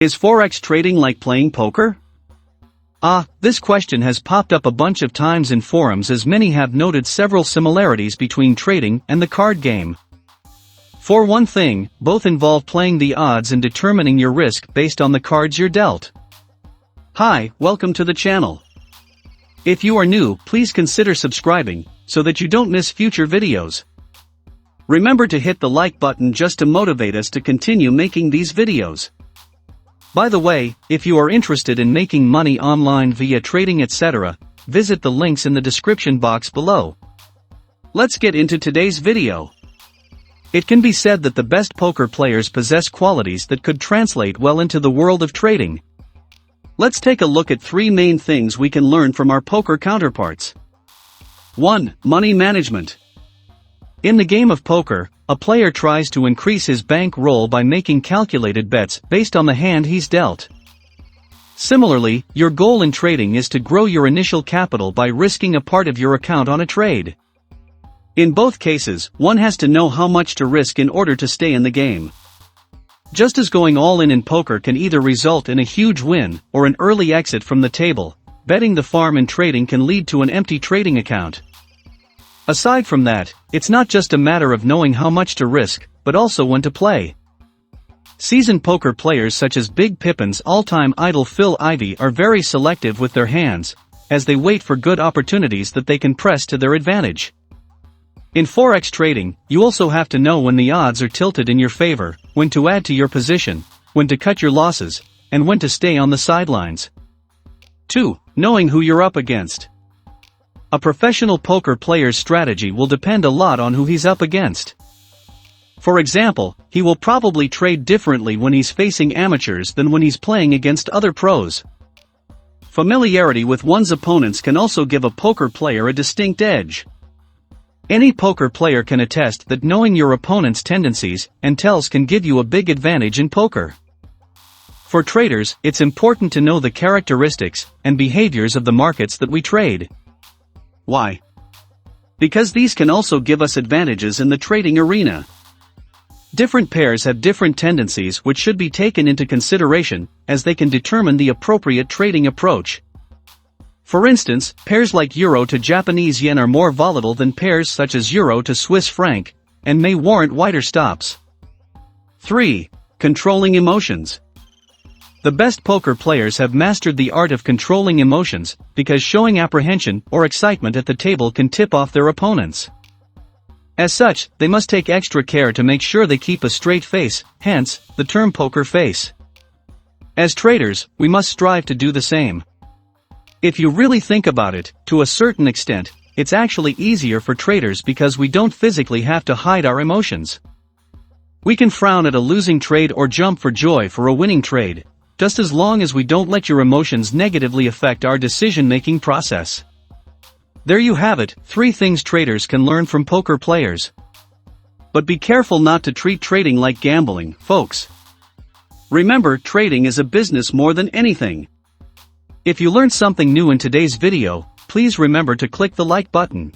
Is Forex trading like playing poker? This question has popped up a bunch of times in forums, as many have noted several similarities between trading and the card game. For one thing, both involve playing the odds and determining your risk based on the cards you're dealt. Hi, welcome to the channel. If you are new, please consider subscribing, so that you don't miss future videos. Remember to hit the like button just to motivate us to continue making these videos. By the way, if you are interested in making money online via trading etc., visit the links in the description box below. Let's get into today's video. It can be said that the best poker players possess qualities that could translate well into the world of trading. Let's take a look at three main things we can learn from our poker counterparts. 1. Money management. In the game of poker, a player tries to increase his bank roll by making calculated bets based on the hand he's dealt. Similarly, your goal in trading is to grow your initial capital by risking a part of your account on a trade. In both cases, one has to know how much to risk in order to stay in the game. Just as going all in poker can either result in a huge win or an early exit from the table, betting the farm in trading can lead to an empty trading account. Aside from that, it's not just a matter of knowing how much to risk, but also when to play. Seasoned poker players such as Big Pippin's all-time idol Phil Ivey are very selective with their hands, as they wait for good opportunities that they can press to their advantage. In Forex trading, you also have to know when the odds are tilted in your favor, when to add to your position, when to cut your losses, and when to stay on the sidelines. 2. Knowing who you're up against. A professional poker player's strategy will depend a lot on who he's up against. For example, he will probably trade differently when he's facing amateurs than when he's playing against other pros. Familiarity with one's opponents can also give a poker player a distinct edge. Any poker player can attest that knowing your opponent's tendencies and tells can give you a big advantage in poker. For traders, it's important to know the characteristics and behaviors of the markets that we trade. Why? Because these can also give us advantages in the trading arena. Different pairs have different tendencies which should be taken into consideration, as they can determine the appropriate trading approach. For instance, pairs like Euro to Japanese yen are more volatile than pairs such as Euro to Swiss franc, and may warrant wider stops. 3. Controlling emotions. The best poker players have mastered the art of controlling emotions, because showing apprehension or excitement at the table can tip off their opponents. As such, they must take extra care to make sure they keep a straight face, hence, the term poker face. As traders, we must strive to do the same. If you really think about it, to a certain extent, it's actually easier for traders because we don't physically have to hide our emotions. We can frown at a losing trade or jump for joy for a winning trade, just as long as we don't let your emotions negatively affect our decision-making process. There you have it, 3 things traders can learn from poker players. But be careful not to treat trading like gambling, folks. Remember, trading is a business more than anything. If you learned something new in today's video, please remember to click the like button.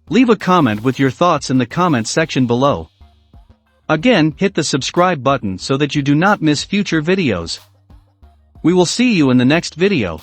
Leave a comment with your thoughts in the comments section below. Again, hit the subscribe button so that you do not miss future videos. We will see you in the next video.